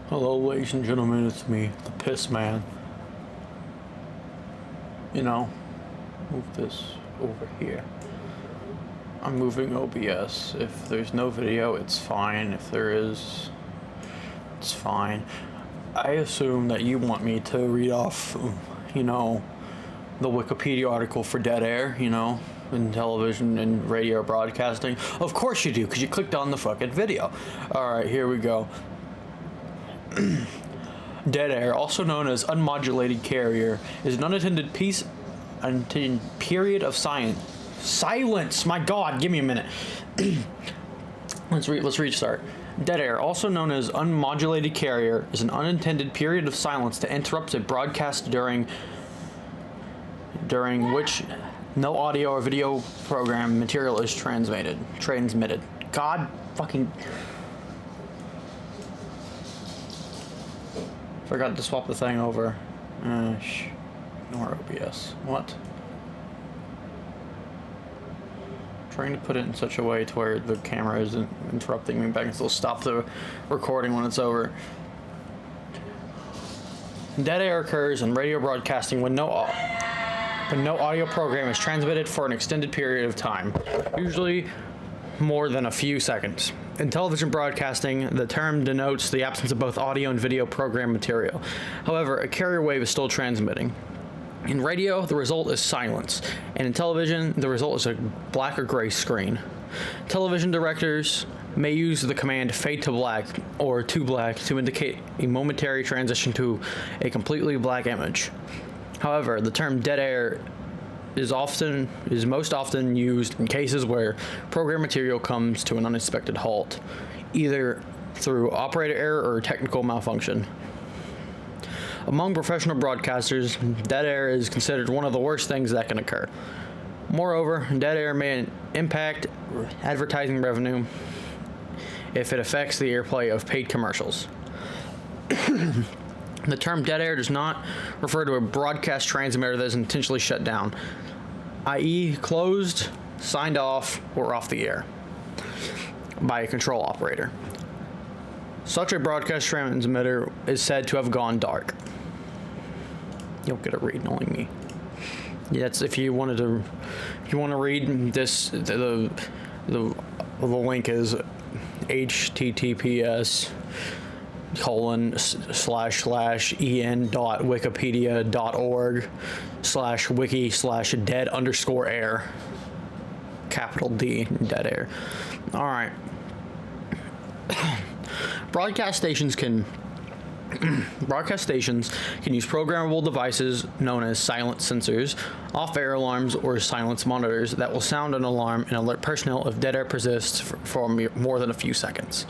Hello, ladies and gentlemen, it's me, the Piss Man. You know, move this over here. I'm moving OBS. If there's no video, it's fine. If there is, it's fine. I assume that you want me to read off, you know, the Wikipedia article for dead air, you know, in television and radio broadcasting. Of course you do, because you clicked on the fucking video. Alright, here we go. Dead air, also known as unmodulated carrier, is an unintended period of silence. My God, give me a minute. Let's restart. Dead air, also known as unmodulated carrier, is an unintended period of silence that interrupts a broadcast during which no audio or video program material is transmitted. God fucking. Forgot to swap the thing over. Ignore OBS. What? Trying to put it in such a way to where the camera isn't interrupting me, but I can still stop the recording when it's over. Dead air occurs in radio broadcasting when no audio program is transmitted for an extended period of time, usually more than a few seconds. In television broadcasting, the term denotes the absence of both audio and video program material. However, a carrier wave is still transmitting. In radio, the result is silence, and in television, the result is a black or gray screen. Television directors may use the command fade to black or to black to indicate a momentary transition to a completely black image. However, the term dead air is most often used in cases where program material comes to an unexpected halt, either through operator error or technical malfunction. Among professional broadcasters, dead air is considered one of the worst things that can occur. Moreover, dead air may impact advertising revenue if it affects the airplay of paid commercials. The term dead air does not refer to a broadcast transmitter that is intentionally shut down, i.e. closed, signed off, or off the air by a control operator. Such a broadcast transmitter is said to have gone dark. You'll get a read knowing me. Yeah, that's if you want to read this, the link is https://en.wikipedia.org/wiki/dead_air, capital D, dead air. All right. Broadcast stations can use programmable devices known as silent sensors, off-air alarms, or silence monitors that will sound an alarm and alert personnel if dead air persists for more than a few seconds.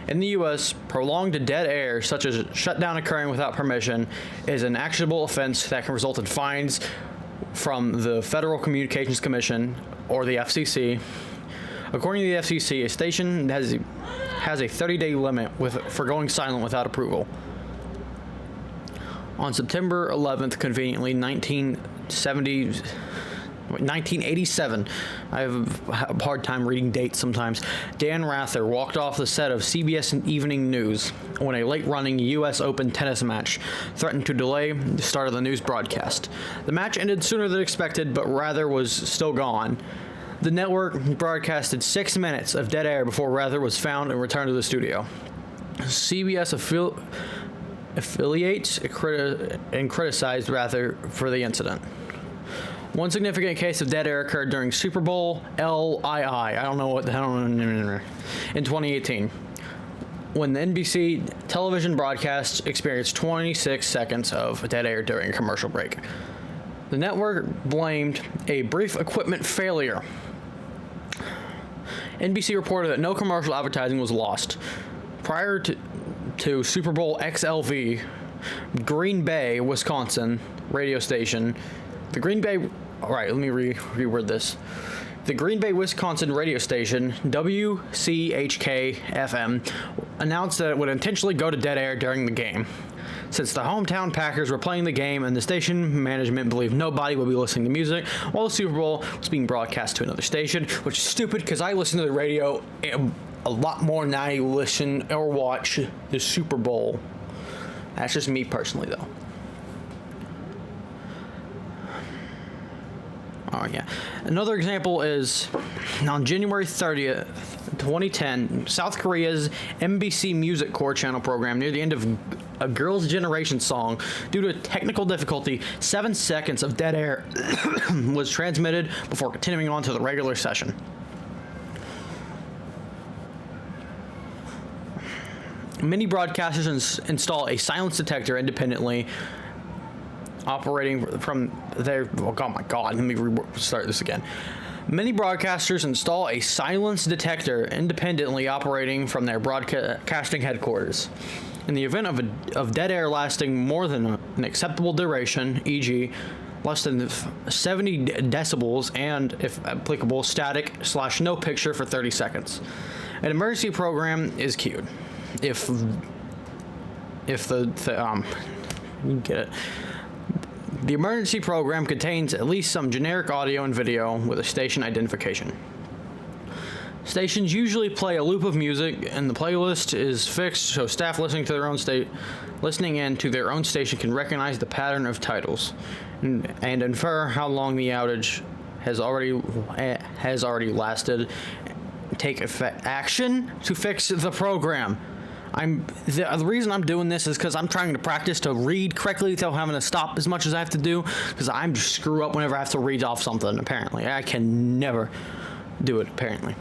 In the U.S., prolonged dead air, such as shutdown occurring without permission, is an actionable offense that can result in fines from the Federal Communications Commission, or the FCC. According to the FCC, a station has a 30-day limit for going silent without approval. On September 11th, conveniently, 1987, I have a hard time reading dates sometimes, Dan Rather walked off the set of CBS Evening News when a late-running U.S. Open tennis match threatened to delay the start of the news broadcast. The match ended sooner than expected, but Rather was still gone. The network broadcasted 6 minutes of dead air before Rather was found and returned to the studio. CBS affiliates and criticized Rather for the incident. One significant case of dead air occurred during Super Bowl LII, in 2018, when the NBC television broadcast experienced 26 seconds of dead air during a commercial break. The network blamed a brief equipment failure. NBC reported that no commercial advertising was lost. Prior to Super Bowl XLV, Green Bay, Wisconsin radio station, the Green Bay Wisconsin radio station, WCHK-FM, announced that it would intentionally go to dead air during the game. Since the hometown Packers were playing the game and the station management believed nobody would be listening to music while the Super Bowl was being broadcast to another station, which is stupid because I listen to the radio a lot more than I listen or watch the Super Bowl. That's just me personally, though. Oh, yeah. Another example is on January 30th, 2010, South Korea's MBC Music Corps channel program near the end of a Girls' Generation song. Due to a technical difficulty, 7 seconds of dead air was transmitted before continuing on to the regular session. Many broadcasters install a silence detector independently, operating from their... Oh my God, let me start this again. Many broadcasters install a silence detector independently operating from their broadcasting headquarters. In the event of dead air lasting more than an acceptable duration, e.g., less than 70 decibels, and, if applicable, static/no picture for 30 seconds, an emergency program is queued. If you get it. The emergency program contains at least some generic audio and video with a station identification. Stations usually play a loop of music, and the playlist is fixed so staff listening in to their own station can recognize the pattern of titles and infer how long the outage has already lasted. Take action to fix the program. The reason I'm doing this is because I'm trying to practice to read correctly without having to stop as much as I have to do, because I'm just screw up whenever I have to read off something, apparently. I can never do it, apparently.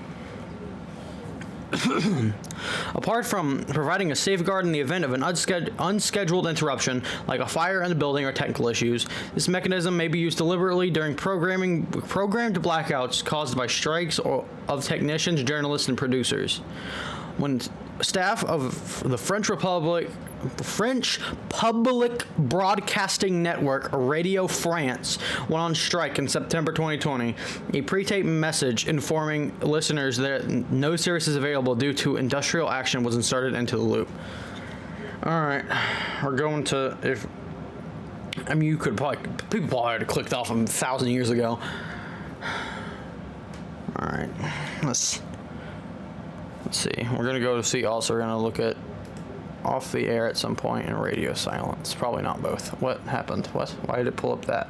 Apart from providing a safeguard in the event of an unscheduled interruption, like a fire in the building or technical issues, this mechanism may be used deliberately during programmed blackouts caused by strikes of technicians, journalists, and producers. When staff of the French Public Broadcasting Network, Radio France, went on strike in September 2020. A pre-taped message informing listeners that no service is available due to industrial action was inserted into the loop. Alright, we're going to... people probably already clicked off them 1,000 years ago. Alright, let's see. We're going to go to see also. We're going to look at off the air at some point and radio silence. Probably not both. What happened? What? Why did it pull up that?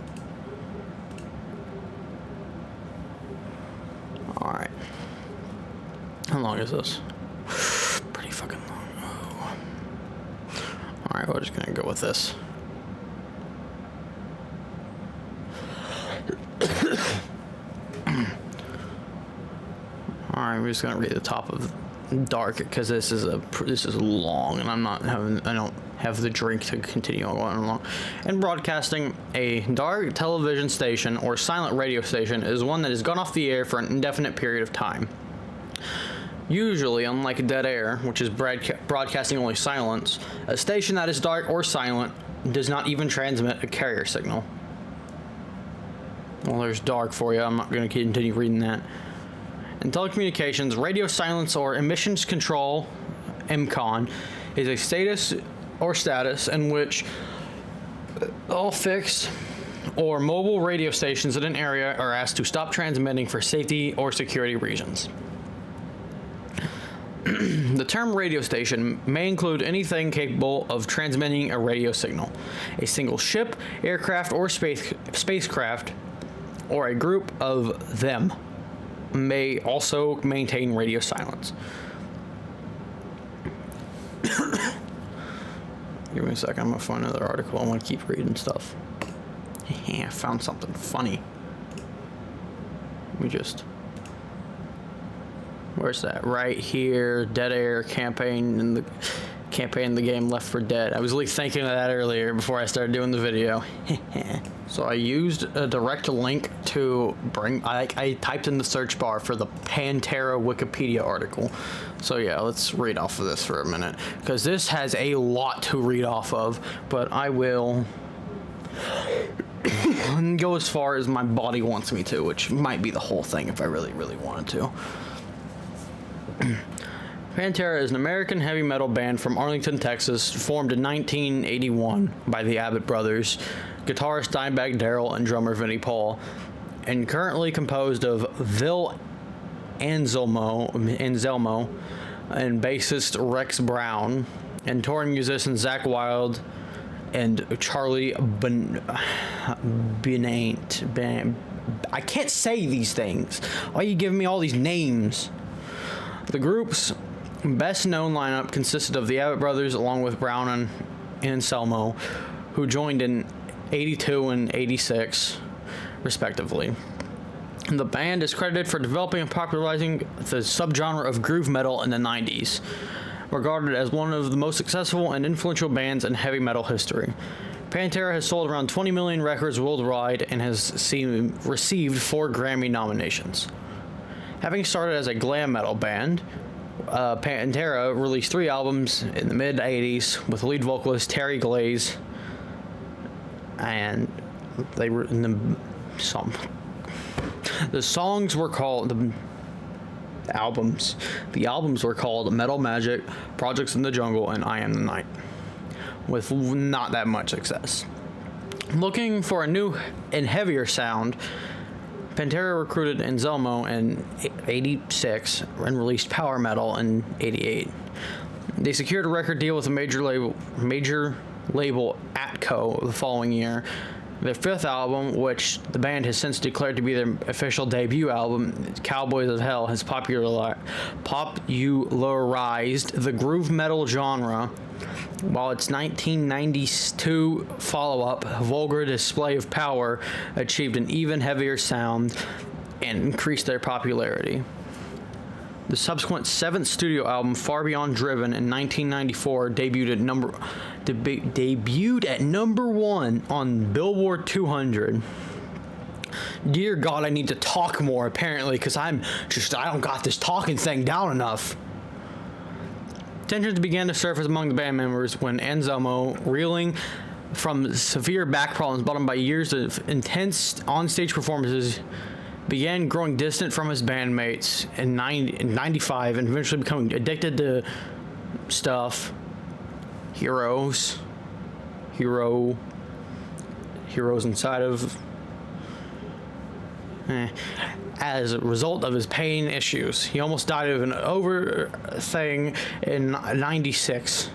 Alright. How long is this? Pretty fucking long. Oh. Alright, we're just going to go with this. Alright, we're just going to read the top of dark because this is long, and I don't have the drink to continue on going along. And broadcasting, a dark television station or silent radio station is one that has gone off the air for an indefinite period of time. Usually, unlike dead air, which is broadcasting only silence, a station that is dark or silent does not even transmit a carrier signal. Well, there's dark for you. I'm not going to continue reading that. In telecommunications, radio silence or emissions control, MCON, is a status in which all fixed or mobile radio stations in an area are asked to stop transmitting for safety or security reasons. The term radio station may include anything capable of transmitting a radio signal. A single ship, aircraft, or spacecraft, or a group of them may also maintain radio silence. Give me a second, I'm gonna find another article. I want to keep reading stuff. I found something funny. Where's that? Right here, dead air campaign in the game Left 4 Dead. I was really thinking of that earlier before I started doing the video. So I used a direct link to I typed in the search bar for the Pantera Wikipedia article. So yeah, let's read off of this for a minute, because this has a lot to read off of, but I will go as far as my body wants me to, which might be the whole thing if I really, really wanted to. Pantera is an American heavy metal band from Arlington, Texas, formed in 1981 by the Abbott brothers, guitarist Dimebag Darrell and drummer Vinnie Paul, and currently composed of Vil Anselmo, and bassist Rex Brown, and touring musicians Zach Wilde and Charlie Benant. I can't say these things. Why are you giving me all these names? The group's best known lineup consisted of the Abbott Brothers along with Brown and Anselmo, who joined in 82 and 86 respectively. The band is credited for developing and popularizing the subgenre of groove metal in the 90s, regarded as one of the most successful and influential bands in heavy metal history. Pantera has sold around 20 million records worldwide and has received 4 Grammy nominations. Having started as a glam metal band, Pantera released 3 albums in the mid-80s with lead vocalist Terry Glaze, and they were in the songs were called the albums were called Metal Magic, Projects in the Jungle, and I Am the Night, with not that much success. Looking for a new and heavier sound, Pantera recruited Anselmo in 86 and released Power Metal in 88. They secured a record deal with a major label Atco the following year. Their 5th album, which the band has since declared to be their official debut album, Cowboys of Hell, has popularized the groove metal genre, while its 1992 follow-up, Vulgar Display of Power, achieved an even heavier sound and increased their popularity. The subsequent 7th studio album, Far Beyond Driven, in 1994, debuted at number 1 on Billboard 200. Dear God, I need to talk more, apparently, because I don't got this talking thing down enough. Tensions began to surface among the band members when Anselmo, reeling from severe back problems brought on by years of intense on-stage performances, began growing distant from his bandmates in 95 and eventually becoming addicted to stuff. Heroes inside of as a result of his pain issues. He almost died of an thing in 96.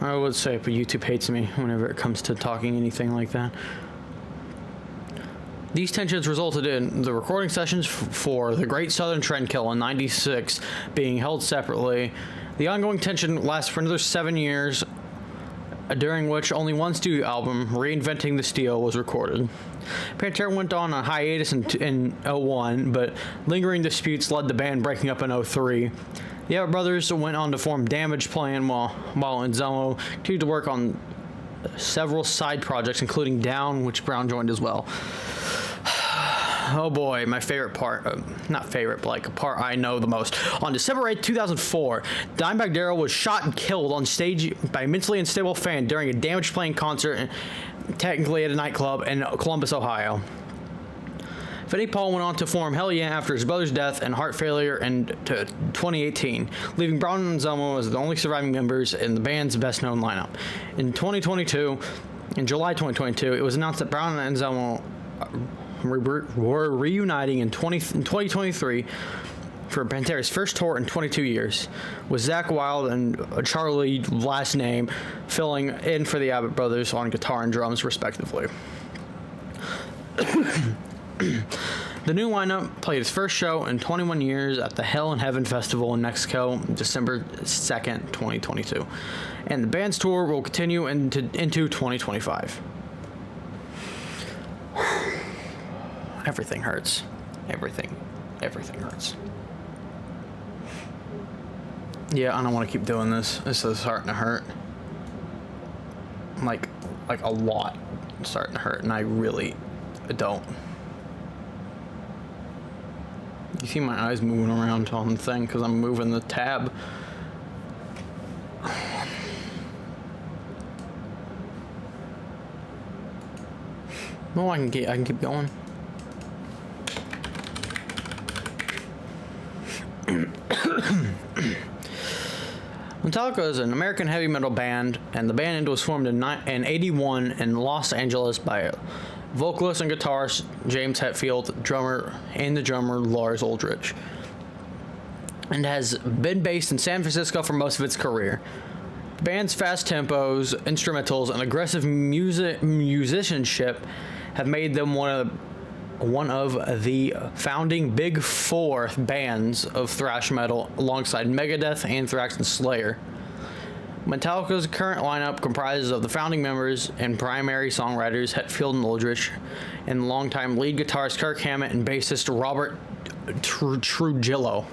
I would say, but YouTube hates me whenever it comes to talking anything like that. These tensions resulted in the recording sessions for The Great Southern Trendkill in 96 being held separately. The ongoing tension lasted for another 7 years, during which only one studio album, Reinventing the Steel, was recorded. Pantera went on a hiatus in 01, but lingering disputes led the band breaking up in 03. The Abbott Brothers went on to form Damage Plan, while Anselmo continued to work on several side projects, including Down, which Brown joined as well. Oh boy, my favorite part, not favorite, but like a part I know the most. On December 8th, 2004, Dimebag Darrell was shot and killed on stage by a mentally unstable fan during a Damage Plan concert, technically at a nightclub in Columbus, Ohio. Finney Paul went on to form Hell Yeah after his brother's death and heart failure in 2018, leaving Brown and Anselmo as the only surviving members in the band's best-known lineup. In July 2022, it was announced that Brown and Anselmo were reuniting in 2023 for Pantera's first tour in 22 years, with Zach Wilde and Charlie, last name, filling in for the Abbott Brothers on guitar and drums, respectively. The new lineup played its first show in 21 years at the Hell in Heaven Festival in Mexico, December 2nd, 2022, and the band's tour will continue into 2025. Everything hurts. Everything hurts. Yeah, I don't want to keep doing this. This is starting to hurt. Like a lot. It's starting to hurt, and I really don't. You see my eyes moving around on the thing because I'm moving the tab. Well, I can keep going. Metallica is an American heavy metal band, and the band was formed in 81 in Los Angeles by vocalist and guitarist James Hetfield, drummer Lars Ulrich. and has been based in San Francisco for most of its career. The band's fast tempos, instrumentals, and aggressive musicianship have made them one of the founding Big Four bands of thrash metal, alongside Megadeth, Anthrax, and Slayer. Metallica's current lineup comprises of the founding members and primary songwriters Hetfield and Aldrich, and longtime lead guitarist Kirk Hammett and bassist Robert Trujillo.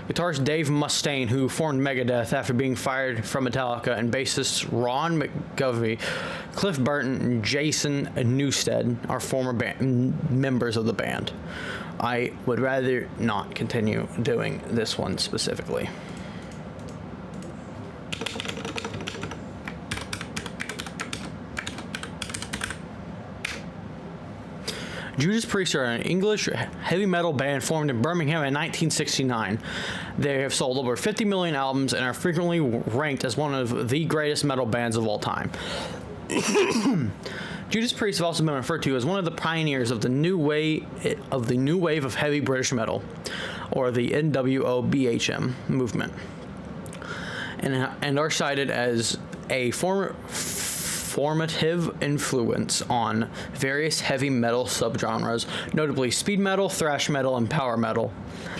Guitarist Dave Mustaine, who formed Megadeth after being fired from Metallica, and bassists Ron McGovey, Cliff Burton, and Jason Newsted are former members of the band. I would rather not continue doing this one specifically. Judas Priest are an English heavy metal band formed in Birmingham in 1969. They have sold over 50 million albums and are frequently ranked as one of the greatest metal bands of all time. Judas Priest have also been referred to as one of the pioneers of the new wave of heavy British metal, or the NWO/BHM movement, and are cited as a formative influence on various heavy metal subgenres, notably speed metal, thrash metal, and power metal.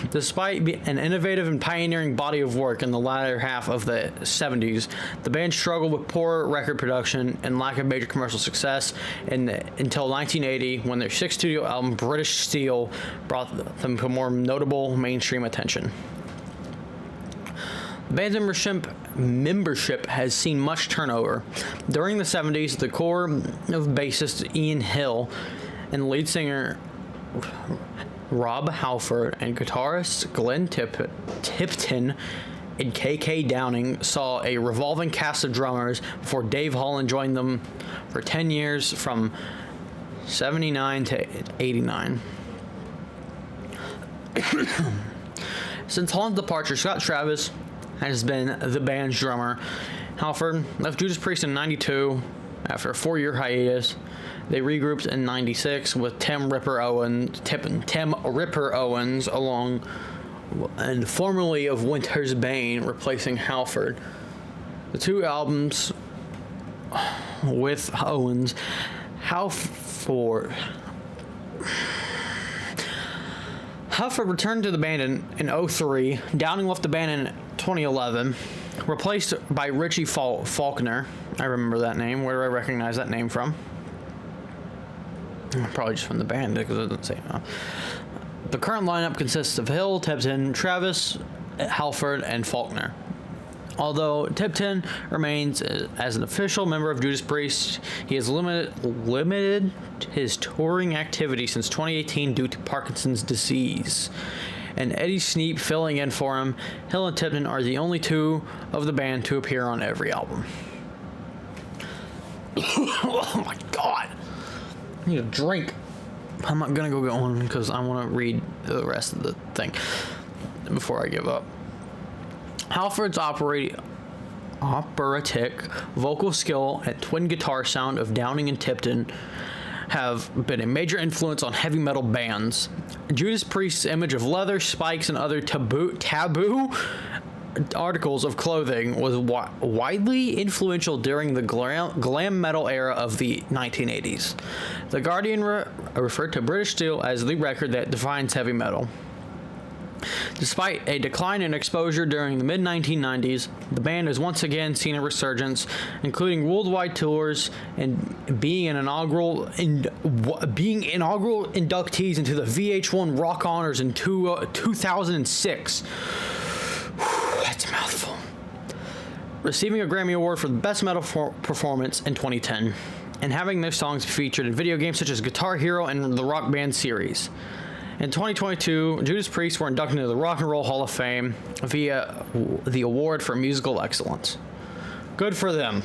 Despite an innovative and pioneering body of work in the latter half of the 70s, the band struggled with poor record production and lack of major commercial success until 1980, when their sixth studio album, British Steel, brought them to more notable mainstream attention. The band's membership has seen much turnover. During the 70s, the core of bassist Ian Hill and lead singer Rob Halford and guitarist Glenn Tipton and KK Downing saw a revolving cast of drummers before Dave Holland joined them for 10 years from 79 to 89. Since Holland's departure, Scott Travis has been the band's drummer. Halford left Judas Priest in 92 after a 4-year hiatus. They regrouped in 96 with Tim Ripper Owens along, and formerly of Winter's Bane, replacing Halford. The two albums with Owens, Halford returned to the band in 2003. Downing left the band in 2011, replaced by Richie Faulkner. I remember that name. Where do I recognize that name from? Probably just from the band, because it doesn't say. The current lineup consists of Hill, Tipton, Travis, Halford, and Faulkner. Although Tipton remains as an official member of Judas Priest, he has limited his touring activity since 2018 due to Parkinson's disease. And Eddie Sneap filling in for him. Hill and Tipton are the only two of the band to appear on every album. Oh my god! I need a drink. I'm not gonna go get one because I want to read the rest of the thing before I give up. Halford's operatic vocal skill and twin guitar sound of Downing and Tipton have been a major influence on heavy metal bands. Judas Priest's image of leather, spikes, and other taboo articles of clothing was widely influential during the glam metal era of the 1980s. The Guardian referred to British Steel as the record that defines heavy metal. Despite a decline in exposure during the mid-1990s, the band has once again seen a resurgence, including worldwide tours and being inaugural inductees into the VH1 Rock Honors in 2006. That's a mouthful. Receiving a Grammy Award for the Best Metal Performance in 2010, and having their songs featured in video games such as Guitar Hero and the Rock Band series. In 2022, Judas Priest were inducted into the Rock and Roll Hall of Fame via the Award for Musical Excellence. Good for them.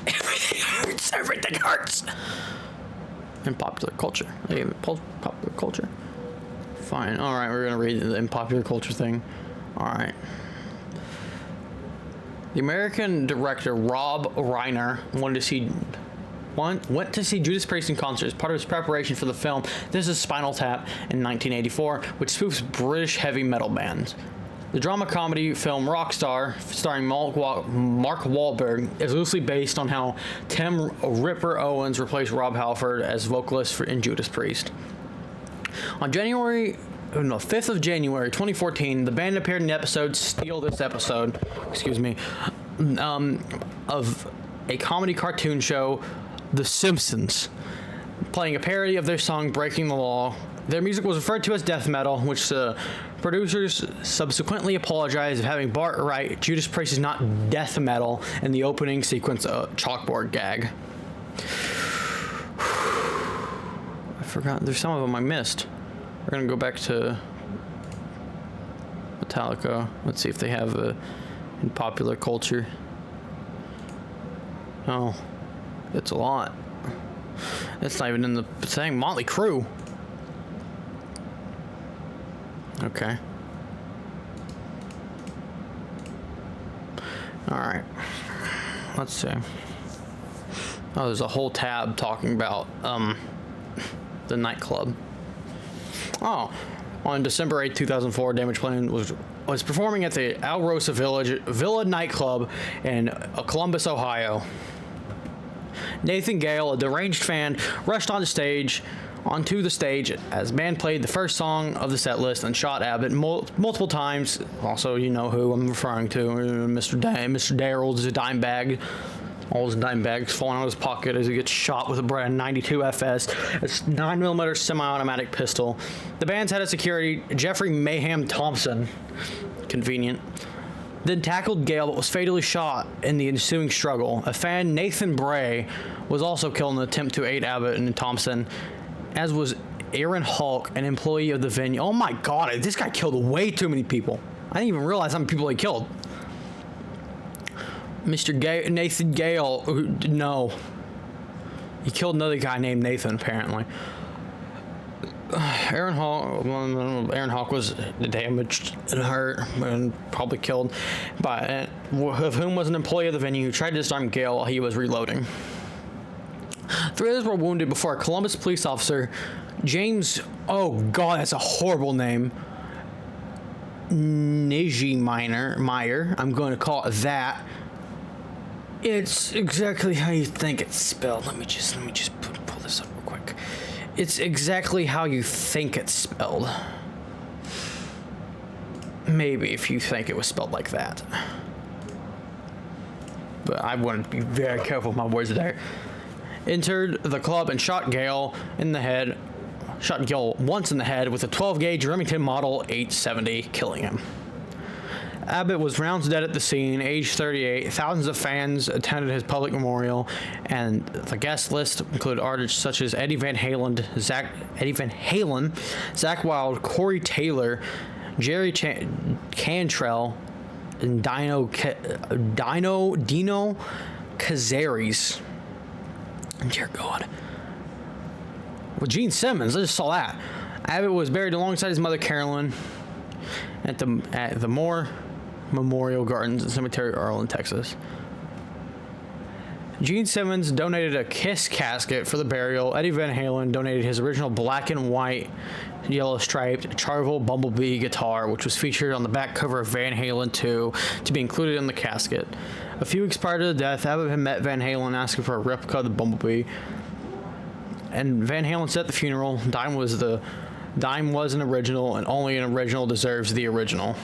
Everything hurts. Everything hurts. In popular culture. Popular culture. Fine. All right, we're gonna read the in popular culture thing. All right. The American director Rob Reiner wanted to see went to see Judas Priest in concert as part of his preparation for the film This Is Spinal Tap in 1984, which spoofs British heavy metal bands. The drama comedy film Rockstar, starring Mark Wahlberg, is loosely based on how Tim Ripper Owens replaced Rob Halford as vocalist in Judas Priest. On 5th of January 2014, the band appeared in the episode Steal This Episode, of a comedy cartoon show, The Simpsons, playing a parody of their song Breaking the Law. Their music was referred to as death metal, which the producers subsequently apologized for having Bart write Judas Priest is not death metal in the opening sequence chalkboard gag. I forgot. There's some of them I missed. We're going to go back to Metallica. Let's see if they have in popular culture. Oh, it's a lot. It's not even in the thing. Motley Crue. Okay. Alright. Let's see. Oh, there's a whole tab talking about the nightclub. Oh, on December 8, 2004, Damageplan was performing at the Alrosa Villa nightclub in Columbus, Ohio. Nathan Gale, a deranged fan, rushed onto the stage as band played the first song of the set list and shot Abbott multiple times. Also, you know who I'm referring to, Mr. Darrell's dime bag. All his dime bags falling out of his pocket as he gets shot with a brand 92 FS, a 9mm semi-automatic pistol. The band's head of security, Jeffrey Mayhem Thompson, convenient, then tackled Gale but was fatally shot in the ensuing struggle. A fan, Nathan Bray, was also killed in an attempt to aid Abbott and Thompson, as was Aaron Hulk, an employee of the venue. Oh my god, this guy killed way too many people. I didn't even realize how many people he killed. Nathan Gale, no. He killed another guy named Nathan, apparently. Aaron Hawk was damaged and hurt and probably killed, of whom was an employee of the venue who tried to disarm Gale while he was reloading. Three others were wounded before a Columbus police officer, James, oh god, that's a horrible name, Meyer, I'm going to call it that. It's exactly how you think it's spelled. Let me just pull this up real quick. It's exactly how you think it's spelled. Maybe if you think it was spelled like that. But I want to be very careful with my words there. Entered the club and shot Gale once in the head with a 12-gauge Remington Model 870, killing him. Abbott was pronounced dead at the scene, age 38. Thousands of fans attended his public memorial, and the guest list included artists such as Eddie Van Halen, Zakk Wylde, Corey Taylor, Jerry Cantrell, and Dino Cazares. Dear God. Well, Gene Simmons, I just saw that. Abbott was buried alongside his mother Carolyn at the Moore Memorial Gardens Cemetery, Arlen, Texas. Gene Simmons donated a Kiss casket for the burial. Eddie Van Halen donated his original black and white, yellow striped Charvel Bumblebee guitar, which was featured on the back cover of Van Halen 2, to be included in the casket. A few weeks prior to the death, Abbott had met Van Halen asking for a replica of the Bumblebee, and Van Halen said at the funeral, Dime was an original, and only an original deserves the original.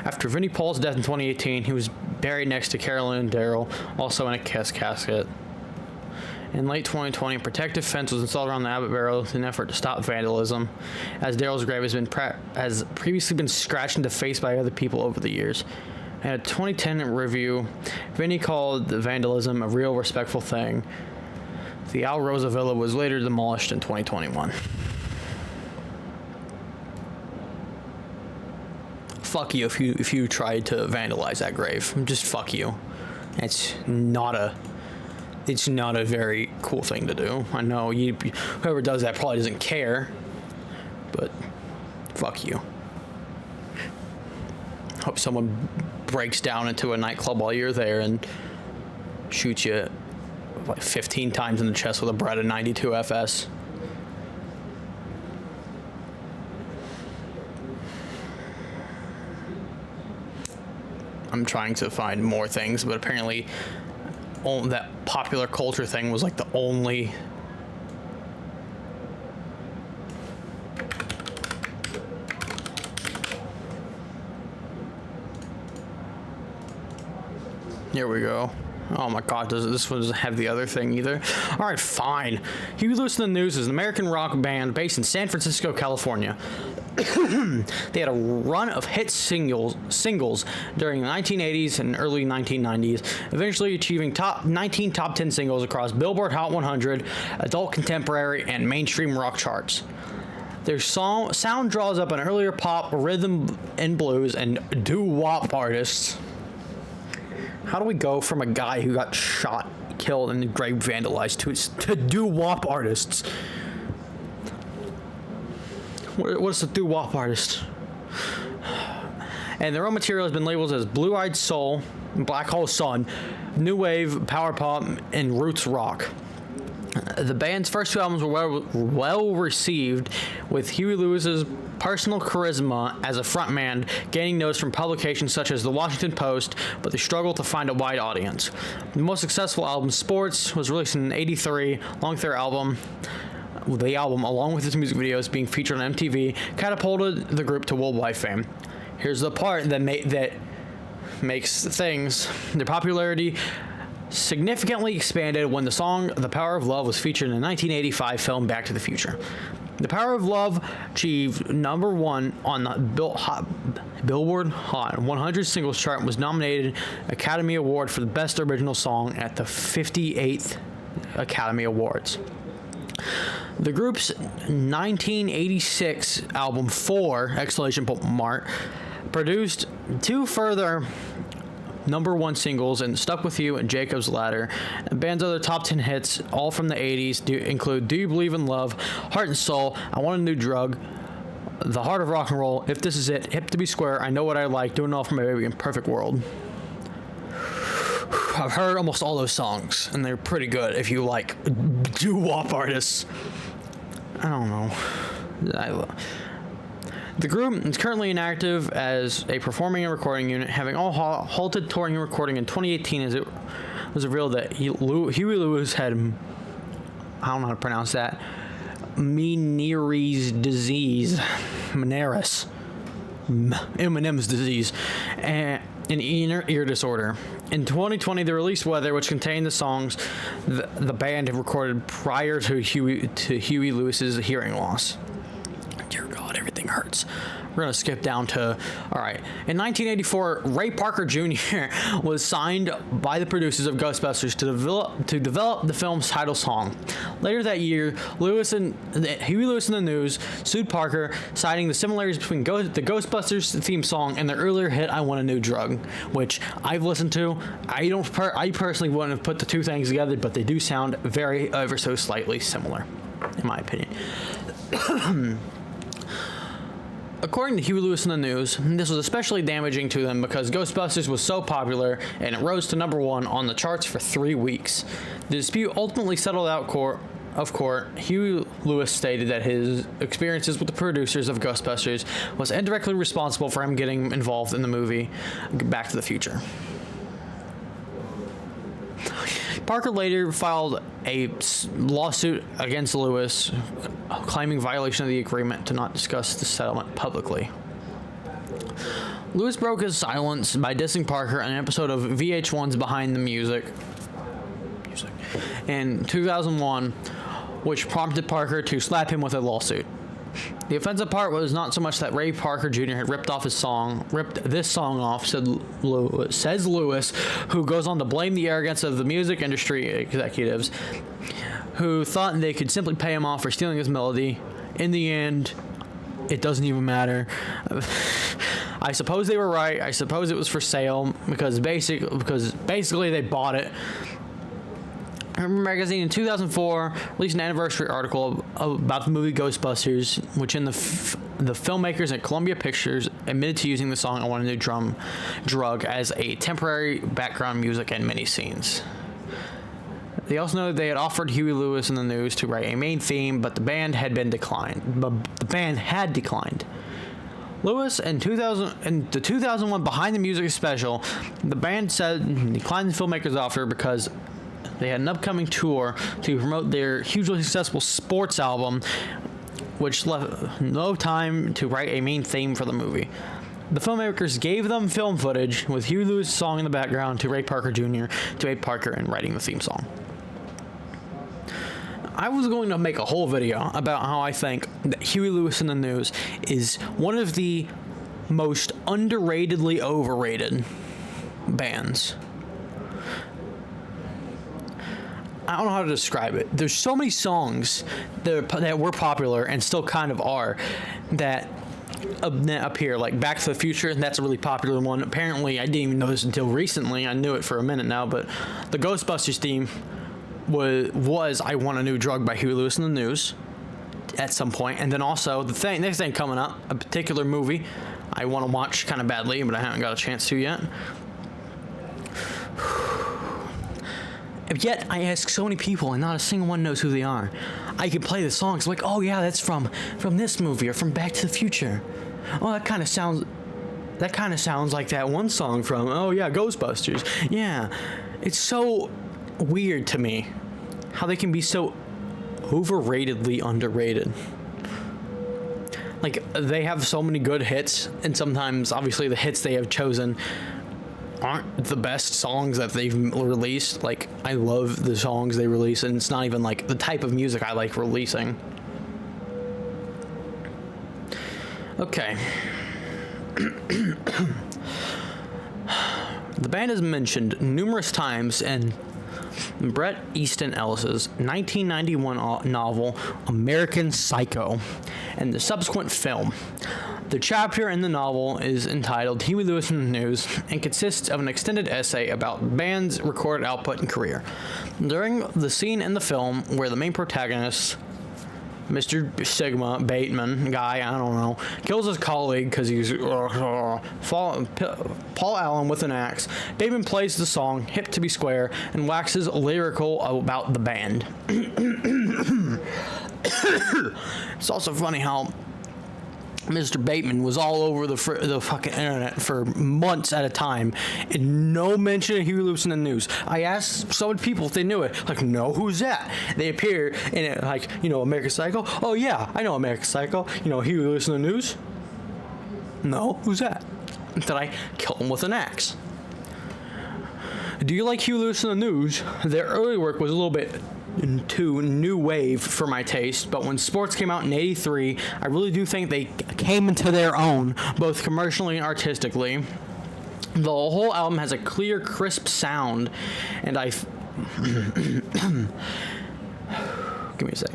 After Vinnie Paul's death in 2018, he was buried next to Carolyn and Darrell, also in a Kiss casket. In late 2020, a protective fence was installed around the Abbott burial in an effort to stop vandalism, as Darrell's grave has previously been scratched and defaced by other people over the years. In a 2010 review, Vinnie called the vandalism a real respectful thing. The Al Rosa Villa was later demolished in 2021. Fuck you if you tried to vandalize that grave. Just fuck you. It's not a very cool thing to do. I know whoever does that probably doesn't care, but fuck you. Hope someone breaks down into a nightclub while you're there and shoots you like 15 times in the chest with a Beretta 92 FS. I'm trying to find more things, but apparently that popular culture thing was like the only... Here we go. Oh my god, this one doesn't have the other thing either. Alright, fine. Huey Lewis and the News is an American rock band based in San Francisco, California. They had a run of hit singles during the 1980s and early 1990s, eventually achieving 19 top 10 singles across Billboard Hot 100, Adult Contemporary, and Mainstream Rock charts. Their sound draws up an earlier pop, rhythm and blues, and doo-wop artists. How do we go from a guy who got shot, killed, and grave vandalized to doo-wop artists? What's the doo-wop artist? And their own material has been labeled as Blue-Eyed Soul, Black Hole Sun, New Wave, Power Pop, and Roots Rock. The band's first two albums were well received, with Huey Lewis's personal charisma as a frontman gaining notice from publications such as the Washington Post, but they struggled to find a wide audience. The most successful album, Sports, was released in '83, along with their album. The album, along with its music videos being featured on MTV, catapulted the group to worldwide fame. Here's the part that makes things. Their popularity significantly expanded when the song The Power of Love was featured in the 1985 film Back to the Future. The Power of Love achieved #1 on the Billboard Hot 100 singles chart and was nominated Academy Award for the Best Original Song at the 58th Academy Awards. The group's 1986 album 4! Produced two further #1 singles and Stuck With You and Jacob's Ladder. The band's other top 10 hits, all from the 80s, include Do You Believe in Love, Heart and Soul, I Want a New Drug, The Heart of Rock and Roll, If This Is It, Hip to Be Square, I Know What I Like, Doing It All for My Baby, and Perfect World. I've heard almost all those songs, and they're pretty good if you like doo-wop artists. I don't know. The group is currently inactive as a performing and recording unit, having all halted touring and recording in 2018 as it was revealed that Huey Lewis had, I don't know how to pronounce that, Meniere's disease, Eminem's disease, and an ear disorder. In 2020, they released Weather, which contained the songs the band had recorded prior to Huey Lewis's hearing loss. Dear God, everything hurts. We're going to skip down to, all right. In 1984, Ray Parker Jr. was signed by the producers of Ghostbusters to develop the film's title song. Later that year, Huey Lewis and the News sued Parker, citing the similarities between the Ghostbusters theme song and their earlier hit "I Want a New Drug," which I've listened to. I personally wouldn't have put the two things together, but they do sound very ever so slightly similar, in my opinion. According to Huey Lewis and the News, this was especially damaging to them because Ghostbusters was so popular and it rose to #1 on the charts for 3 weeks. The dispute ultimately settled out of court. Huey Lewis stated that his experiences with the producers of Ghostbusters was indirectly responsible for him getting involved in the movie Back to the Future. Parker later filed a lawsuit against Lewis, claiming violation of the agreement to not discuss the settlement publicly. Lewis broke his silence by dissing Parker in an episode of VH1's Behind the Music in 2001, which prompted Parker to slap him with a lawsuit. The offensive part was not so much that Ray Parker Jr. had ripped this song off, says Lewis, who goes on to blame the arrogance of the music industry executives, who thought they could simply pay him off for stealing his melody. In the end, it doesn't even matter. I suppose they were right. I suppose it was for sale because basically they bought it. Magazine in 2004 released an anniversary article about the movie Ghostbusters, which the filmmakers at Columbia Pictures admitted to using the song "I Want a New Drug" as a temporary background music in many scenes. They also noted they had offered Huey Lewis and the News to write a main theme, but the band had declined. Lewis in the 2001 Behind the Music special, the band said declined the filmmaker's offer because they had an upcoming tour to promote their hugely successful sports album, which left no time to write a main theme for the movie. The filmmakers gave them film footage with Huey Lewis' song in the background to Ray Parker Jr. to aid Parker in writing the theme song. I was going to make a whole video about how I think that Huey Lewis and the News is one of the most underratedly overrated bands. I don't know how to describe it. There's so many songs that were popular and still kind of are that appear, like Back to the Future, and that's a really popular one. Apparently, I didn't even know this until recently. I knew it for a minute now, but the Ghostbusters theme was I Want a New Drug by Huey Lewis and the News at some point. And then also the next thing coming up, a particular movie I want to watch kind of badly, but I haven't got a chance to yet. Yet I ask so many people and not a single one knows who they are. I can play the songs like, oh yeah, that's from this movie or from Back to the Future. Oh, that kind of sounds like that one song from, oh yeah, Ghostbusters. Yeah, it's so weird to me how they can be so overratedly underrated. Like, they have so many good hits, and sometimes obviously the hits they have chosen aren't the best songs that they've released. Like, I love the songs they release, and it's not even like the type of music I like releasing. Okay. The band is mentioned numerous times in Bret Easton Ellis's 1991 novel American Psycho and the subsequent film. The chapter in the novel is entitled Huey Lewis and the News and consists of an extended essay about the band's recorded output and career. During the scene in the film where the main protagonist, Mr. Sigma Bateman guy, I don't know, kills his colleague because he's Paul Allen with an axe, Bateman plays the song Hip to Be Square and waxes lyrical about the band. It's also funny how Mr. Bateman was all over the fucking internet for months at a time, and no mention of Huey Lewis in the News. I asked so many people if they knew it. Like, no, who's that? They appear in it, like, you know, American Psycho. Oh yeah, I know American Psycho. You know, Huey Lewis in the News. No, who's that? Then I kill him with an axe. Do you like Huey Lewis in the News? Their early work was a little bit too new wave for my taste, but when Sports came out in '83, I really do think they came into their own, both commercially and artistically. The whole album has a clear, crisp sound, and give me a sec.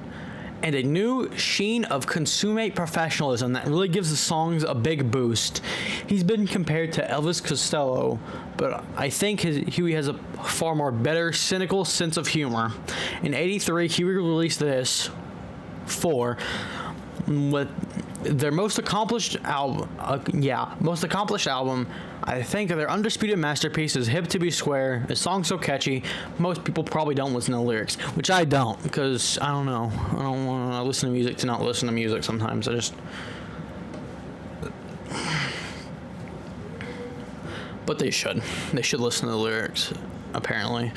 And a new sheen of consummate professionalism that really gives the songs a big boost. He's been compared to Elvis Costello, but I think Huey has a far more better, cynical sense of humor. In '83, Huey released this with their most accomplished album. I think their undisputed masterpiece is Hip to Be Square. The song's so catchy, most people probably don't listen to the lyrics, which I don't, because I don't know. I don't want to listen to music to not listen to music sometimes. But they should. They should listen to the lyrics, apparently.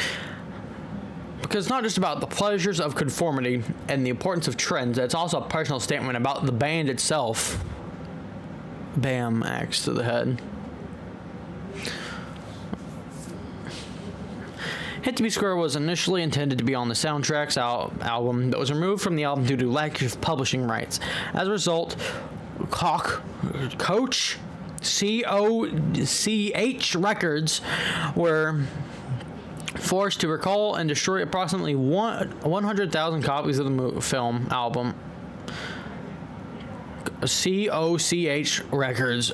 Because it's not just about the pleasures of conformity and the importance of trends, it's also a personal statement about the band itself. Bam, axe to the head. Hit to Be Square was initially intended to be on the soundtrack's album, but was removed from the album due to lack of publishing rights. As a result, Coach COCH Records were forced to recall and destroy approximately 100,000 copies of the film album. COCH Records.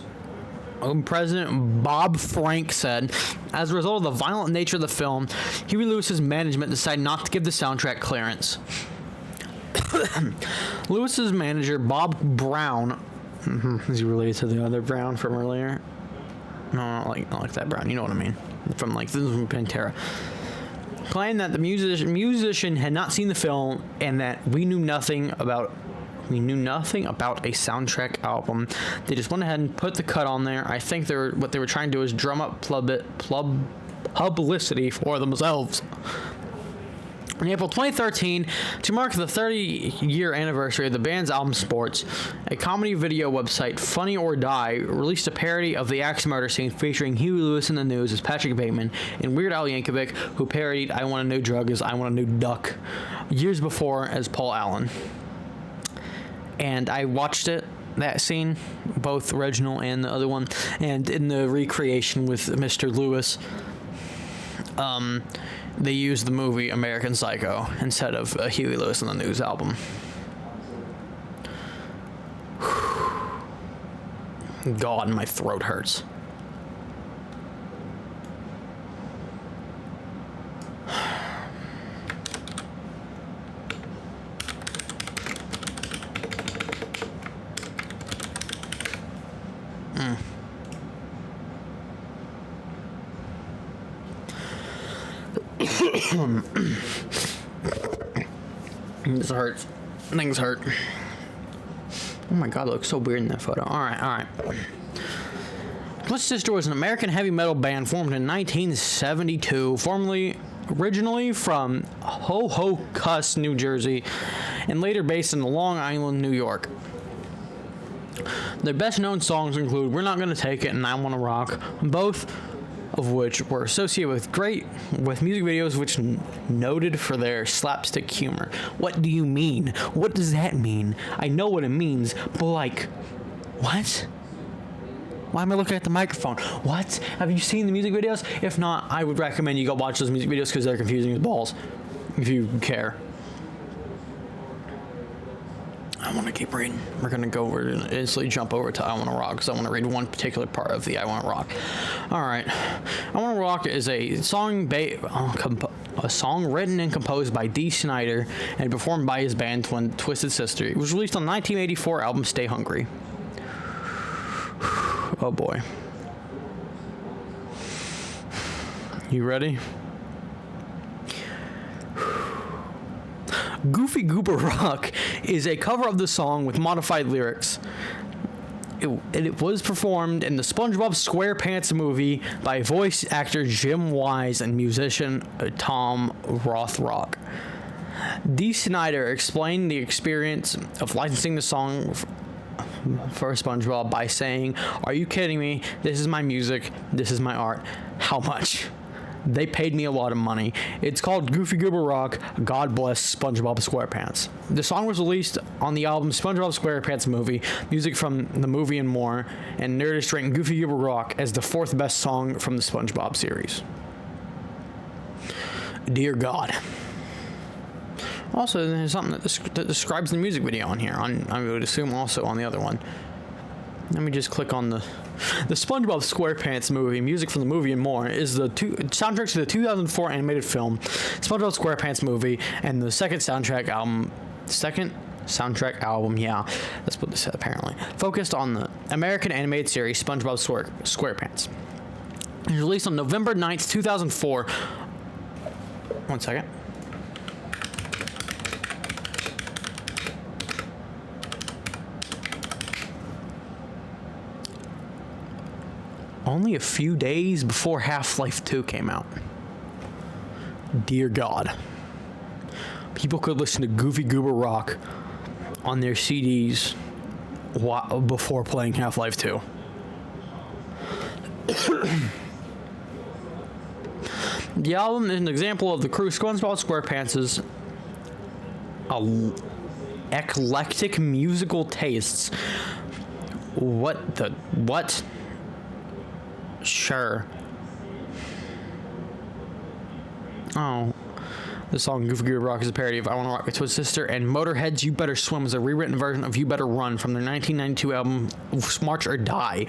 President Bob Frank said, as a result of the violent nature of the film, Huey Lewis's management decided not to give the soundtrack clearance. Lewis's manager, Bob Brown, is he related to the other Brown from earlier? No, not like that Brown. You know what I mean? From like Pantera. claimed that the musician had not seen the film and that we knew nothing about a soundtrack album. They just went ahead and put the cut on there. I think what they were trying to do is drum up publicity for themselves. In April 2013, to mark the 30-year anniversary of the band's album Sports, a comedy video website, Funny or Die, released a parody of the axe murder scene featuring Huey Lewis in the News as Patrick Bateman and Weird Al Yankovic, who parodied I Want a New Drug as I Want a New Duck, years before as Paul Allen. And I watched that scene, both original and the other one, and in the recreation with Mr. Lewis, they used the movie American Psycho instead of a Huey Lewis in the News album. God, my throat hurts. This hurts. Things hurt. Oh my god, it looks so weird in that photo. Alright. Twisted Sister was an American heavy metal band formed in 1972, originally from Ho-Ho-Cuss, New Jersey, and later based in Long Island, New York. Their best known songs include We're Not Gonna Take It and I Wanna Rock, both of which were associated with music videos which noted for their slapstick humor. What do you mean? What does that mean? I know what it means, but like, what? Why am I looking at the microphone? What? Have you seen the music videos? If not, I would recommend you go watch those music videos because they're confusing as balls, if you care. I want to keep reading. We're going to instantly jump over to I Want to Rock because I want to read one particular part of the I Want to Rock. All right. I Want to Rock is a song written and composed by Dee Snider and performed by his band Twisted Sister. It was released on the 1984 album Stay Hungry. Oh boy. You ready? Goofy Goober Rock is a cover of the song with modified lyrics. It was performed in the SpongeBob SquarePants movie by voice actor Jim Wise and musician Tom Rothrock. Dee Snider explained the experience of licensing the song for SpongeBob by saying, "Are you kidding me? This is my music. This is my art. How much? They paid me a lot of money. It's called Goofy Goober Rock. God bless SpongeBob SquarePants." The song was released on the album SpongeBob SquarePants Movie, music from the movie and more, and Nerdist ranked Goofy Goober Rock as the 4th best song from the SpongeBob series. Dear God. Also, there's something that describes the music video on here. I would assume also on the other one. Let me just click on the SpongeBob SquarePants Movie, music from the movie and more, is the soundtrack to the 2004 animated film SpongeBob SquarePants Movie, and the second soundtrack album, yeah, that's what they said apparently, focused on the American animated series SpongeBob SquarePants. It was released on November 9th, 2004. One second. Only a few days before Half-Life 2 came out. Dear God. People could listen to Goofy Goober Rock on their CDs before playing Half-Life 2. The album is an example of the crew SpongeBob SquarePants' eclectic musical tastes. What? Sure. Oh. The song Goofy Goober Rock is a parody of I Want to Rock by Twisted Sister, and Motorhead's You Better Swim is a rewritten version of You Better Run from their 1992 album March or Die.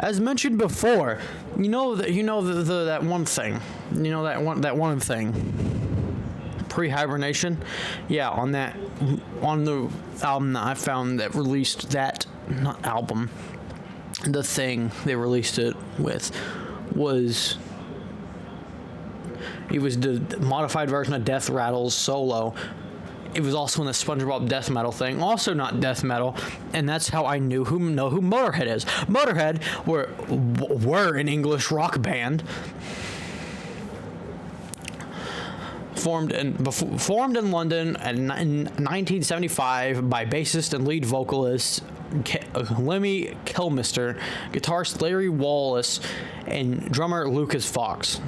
As mentioned before, that one thing. You know that one thing. Pre-hibernation? Yeah, on the album that I found that released that, not album, the thing they released it with was He was the modified version of Death Rattle's solo. It was also in the SpongeBob death metal thing, also not death metal, and that's how I know who Motorhead is. Motorhead were an English rock band formed in London in 1975 by bassist and lead vocalist Lemmy Kilmister, guitarist Larry Wallace, and drummer Lucas Fox.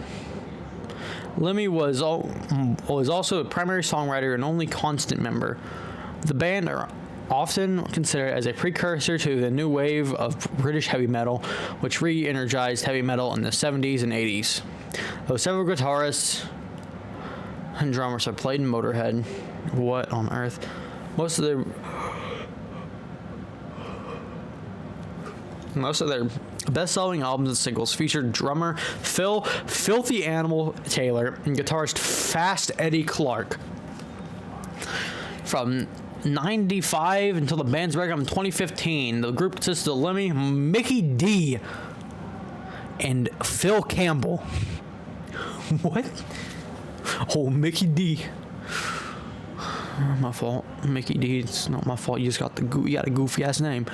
Lemmy was also a primary songwriter and only constant member. The band are often considered as a precursor to the new wave of British heavy metal, which re-energized heavy metal in the 70s and 80s. Though several guitarists and drummers have played in Motorhead, what on earth? Most of their best-selling albums and singles featured drummer Phil "Filthy Animal" Taylor and guitarist Fast Eddie Clarke. From 1995 until the band's breakup in 2015, the group consisted of Lemmy, Mickey D, and Phil Campbell. What? Oh, Mickey D. My fault, Mickey D. It's not my fault. You got a goofy ass name.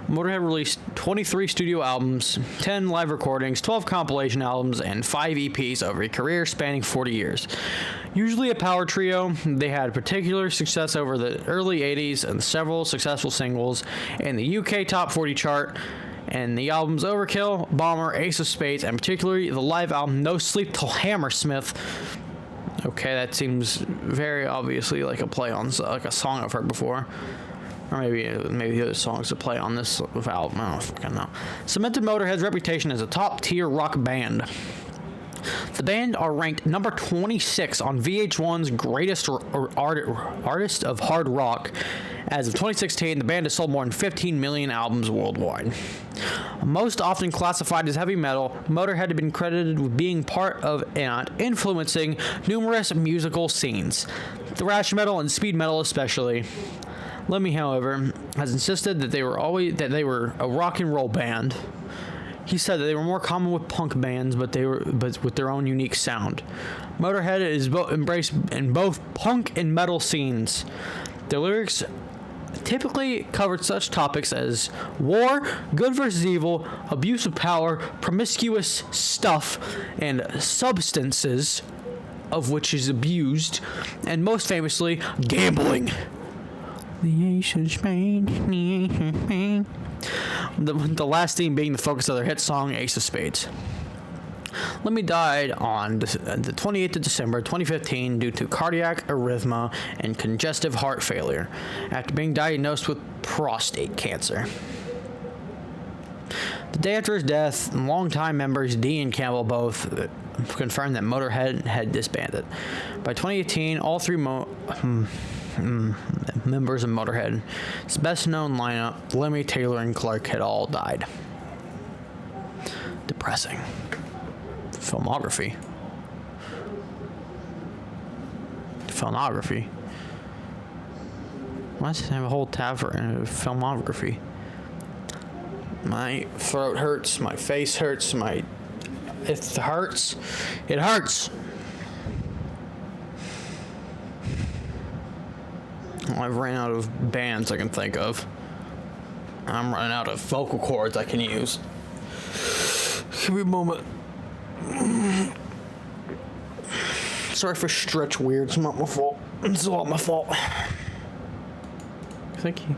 Motorhead released 23 studio albums, 10 live recordings, 12 compilation albums, and 5 EPs over a career spanning 40 years. Usually a power trio, they had particular success over the early 80s and several successful singles in the UK Top 40 chart, and the albums Overkill, Bomber, Ace of Spades, and particularly the live album No Sleep Till Hammersmith. Okay, that seems very obviously like a play on like a song I've heard before. Or maybe the other songs to play on this album. I don't fucking know. Cemented Motorhead's reputation as a top-tier rock band. The band are ranked number 26 on VH1's Greatest Artist of Hard Rock. As of 2016, the band has sold more than 15 million albums worldwide. Most often classified as heavy metal, Motorhead had been credited with being part of and influencing numerous musical scenes, thrash metal and speed metal especially. Lemmy, however, has insisted that they were a rock and roll band. He said that they were more common with punk bands, but with their own unique sound. Motorhead is embraced in both punk and metal scenes. Their lyrics typically covered such topics as war, good versus evil, abuse of power, promiscuous stuff, and substances, of which is abused, and most famously, gambling. The Ace of Spades, the last theme being the focus of their hit song, Ace of Spades. Lemmy died on the 28th of December 2015 due to cardiac arrhythmia and congestive heart failure after being diagnosed with prostate cancer. The day after his death, longtime members Dee and Campbell both confirmed that Motorhead had disbanded. By 2018, all three members of Motorhead, its best known lineup, Lemmy, Taylor, and Clarke, had all died. Depressing. Filmography. What? I have a whole tab for filmography. My throat hurts, my face hurts, it hurts. It hurts. I've ran out of bands I can think of. I'm running out of vocal cords I can use. Give me a moment. Sorry for stretch weird. It's not my fault. It's all my fault. Thank you.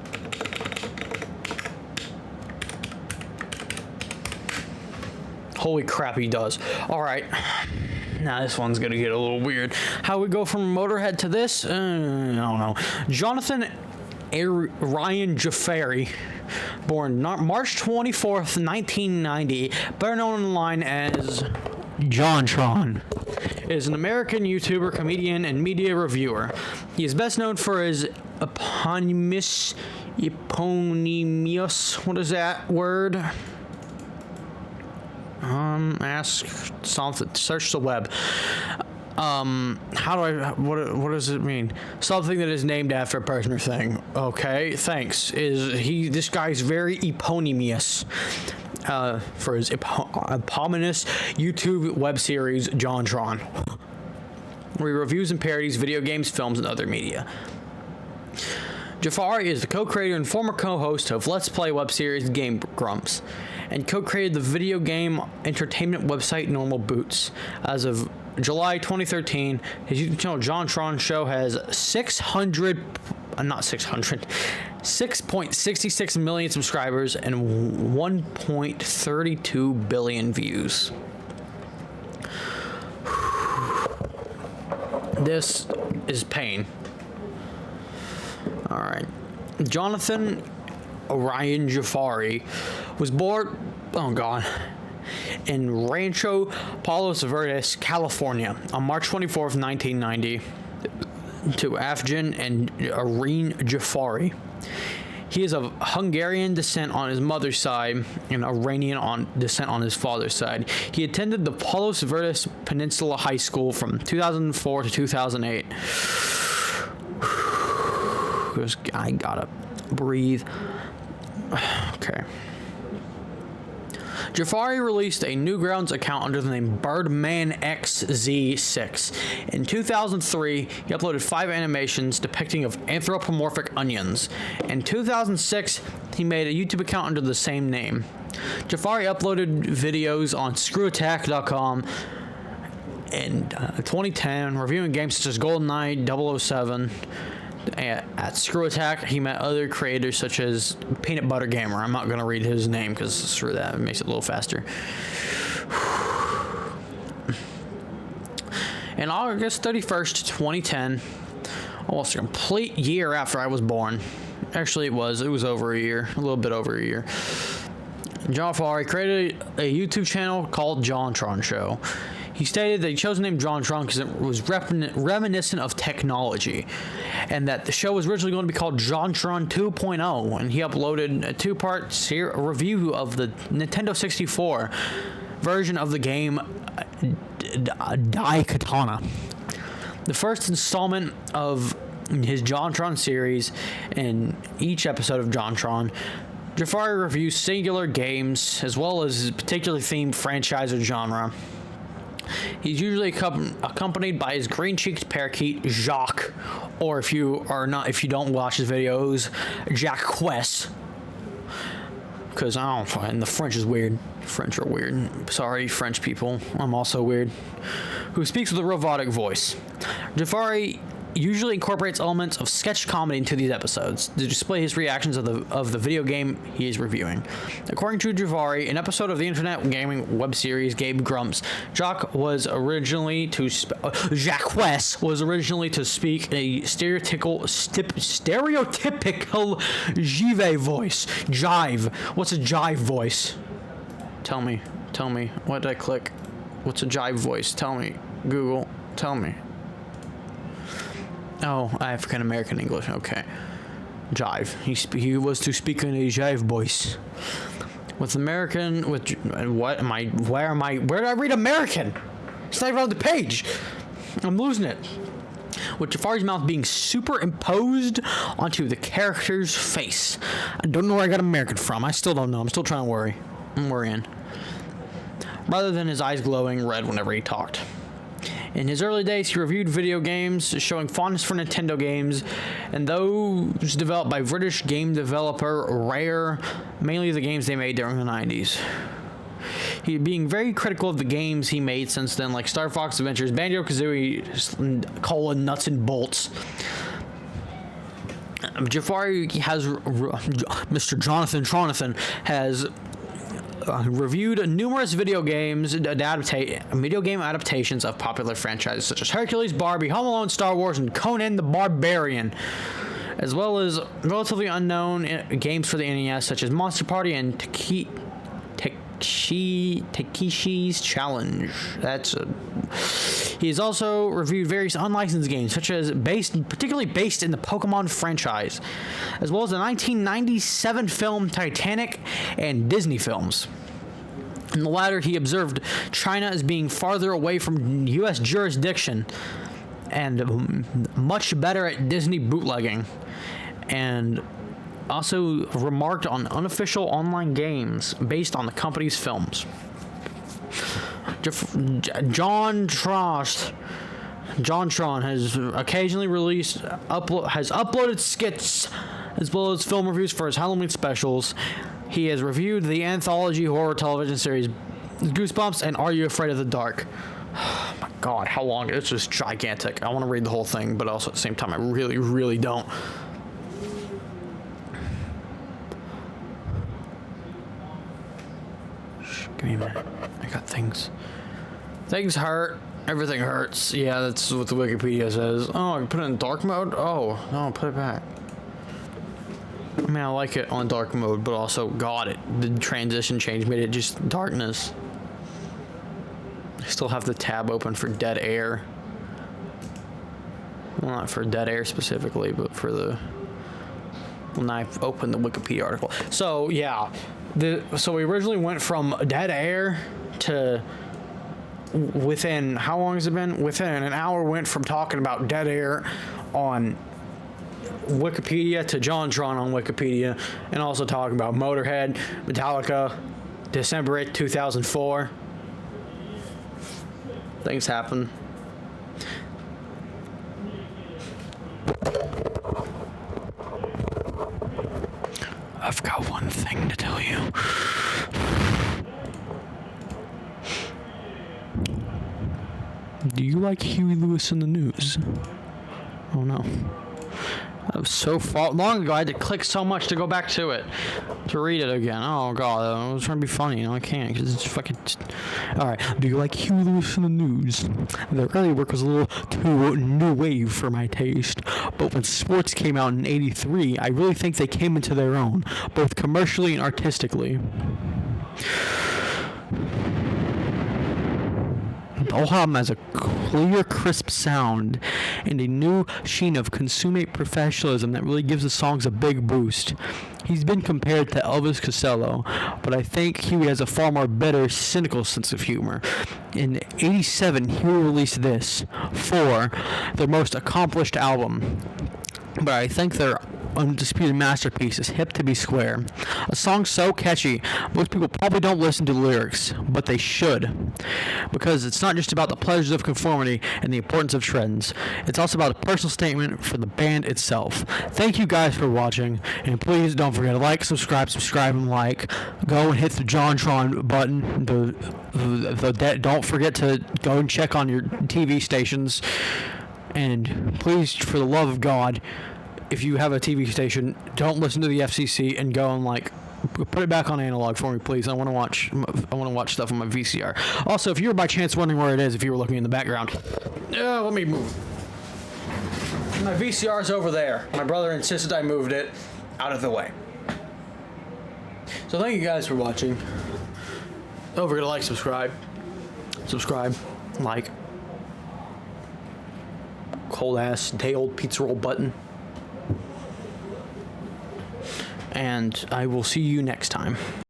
Holy crap, he does. All right. Now this one's gonna get a little weird. How we go from Motorhead to this? I don't know. Jonathan Ryan Jafari, born March 24th, 1990, better known online as JonTron, is an American YouTuber, comedian, and media reviewer. He is best known for his eponymous, what is that word? Ask something. Search the web. What does it mean? Something that is named after a person or thing. Okay, thanks. This guy's very eponymous. for his eponymous YouTube web series JonTron, where he reviews and parodies video games, films, and other media. Jafari is the co-creator and former co-host of Let's Play web series Game Grumps, and co-created the video game entertainment website Normal Boots. As of July 2013, his YouTube channel JonTron Show has 6.66 million subscribers and 1.32 billion views. This is pain. All right. Jonathan Orion Jafari was born, in Rancho Palos Verdes, California, on March 24th, 1990, to Afjan and Irene Jafari. He is of Hungarian descent on his mother's side and Iranian descent on his father's side. He attended the Palos Verdes Peninsula High School from 2004 to 2008. I gotta breathe. Okay. Jafari released a Newgrounds account under the name BirdmanXZ6. In 2003, he uploaded 5 animations depicting of anthropomorphic onions. In 2006, he made a YouTube account under the same name. Jafari uploaded videos on ScrewAttack.com in 2010, reviewing games such as GoldenEye 007. At Screw Attack, he met other creators such as Peanut Butter Gamer. I'm not going to read his name because screw that, it makes it a little faster. In August 31st, 2010, almost a complete year after I was born. Actually, it was over a year, a little bit over a year. Jafari created a YouTube channel called JonTron Show. He stated that he chose the name JonTron because it was reminiscent of technology, and that the show was originally going to be called JonTron 2.0, and he uploaded a 2-part review of the Nintendo 64 version of the game Daikatana. The first installment of his JonTron series. In each episode of JonTron, Jafari reviews singular games as well as particularly themed franchise or genre. He's usually accompanied by his green-cheeked parakeet Jacques, or if you don't watch his videos, Jacques. Because I don't know, and the French is weird. French are weird. Sorry, French people. I'm also weird. Who speaks with a robotic voice. Jafari usually incorporates elements of sketch comedy into these episodes to display his reactions of the video game he is reviewing. According to Jafari, an episode of the internet gaming web series Game Grumps, Jacques was originally to speak a stereotypical jive voice. Jive. What's a jive voice? Tell me. What did I click? What's a jive voice? Tell me. Google. Tell me. Oh, African American English. Okay. Jive. He was to speak in a jive voice. With American. With what am I? Where am I? Where did I read American? It's not even on the page. I'm losing it. With Jafari's mouth being superimposed onto the character's face. I don't know where I got American from. I still don't know. I'm still trying to worry. I'm worrying. Rather than his eyes glowing red whenever he talked. In his early days, he reviewed video games, showing fondness for Nintendo games, and those developed by British game developer Rare, mainly the games they made during the 90s. He being very critical of the games he made since then, like Star Fox Adventures, Banjo-Kazooie, Nuts and Bolts. Jafari has, Mr. Jonathan has reviewed numerous video game adaptations of popular franchises such as Hercules, Barbie, Home Alone, Star Wars, and Conan the Barbarian, as well as relatively unknown games for the NES such as Monster Party and Takeshi's Challenge. He's also reviewed various unlicensed games, such as particularly based in the Pokemon franchise, as well as the 1997 film Titanic and Disney films. In the latter, he observed China as being farther away from U.S. jurisdiction and much better at Disney bootlegging, and also remarked on unofficial online games based on the company's films. John Tron has occasionally uploaded skits as well as film reviews for his Halloween specials. He has reviewed the anthology horror television series Goosebumps and Are You Afraid of the Dark? Oh my god, how long? It's just gigantic. I want to read the whole thing, but also at the same time, I really, really don't. Give me a minute. I got things. Things hurt. Everything hurts. Yeah, that's what the Wikipedia says. Oh, I can put it in dark mode? Oh, no, put it back. I mean, I like it on dark mode, but also, God, the transition change made it just darkness. I still have the tab open for dead air. Well, not for dead air specifically, but for the... when I opened the Wikipedia article. So, yeah. So we originally went from dead air to... within, how long has it been? Within an hour, went from talking about dead air on Wikipedia to John Tron on Wikipedia, and also talking about Motorhead, Metallica, December 8th, 2004. Things happen. I've got one thing to tell you. Do you like Huey Lewis in the News? Oh no. That was so far long ago, I had to click so much to go back to it. To read it again. Oh god, I was trying to be funny, I can't, because it's fucking... Alright, do you like Huey Lewis in the News? Their early work was a little too new wave for my taste, but when Sports came out in '83, I really think they came into their own, both commercially and artistically. The whole album has a clear, crisp sound and a new sheen of consummate professionalism that really gives the songs a big boost. He's been compared to Elvis Costello, but I think Huey has a far more bitter, cynical sense of humor. In '87, Huey released this, For, their most accomplished album, but I think their undisputed masterpiece is Hip to Be Square. A song so catchy, most people probably don't listen to the lyrics, but they should. Because it's not just about the pleasures of conformity and the importance of trends. It's also about a personal statement for the band itself. Thank you guys for watching, and please don't forget to like, subscribe, and like. Go and hit the JonTron button. Don't forget to go and check on your TV stations. And please, for the love of God, if you have a TV station, don't listen to the FCC and go and put it back on analog for me, please. I want to watch stuff on my VCR. Also, if you were by chance wondering where it is, if you were looking in the background, let me move. My VCR is over there. My brother insisted I moved it out of the way. So thank you guys for watching. Don't forget to like, subscribe, like, cold ass day old pizza roll button. And I will see you next time.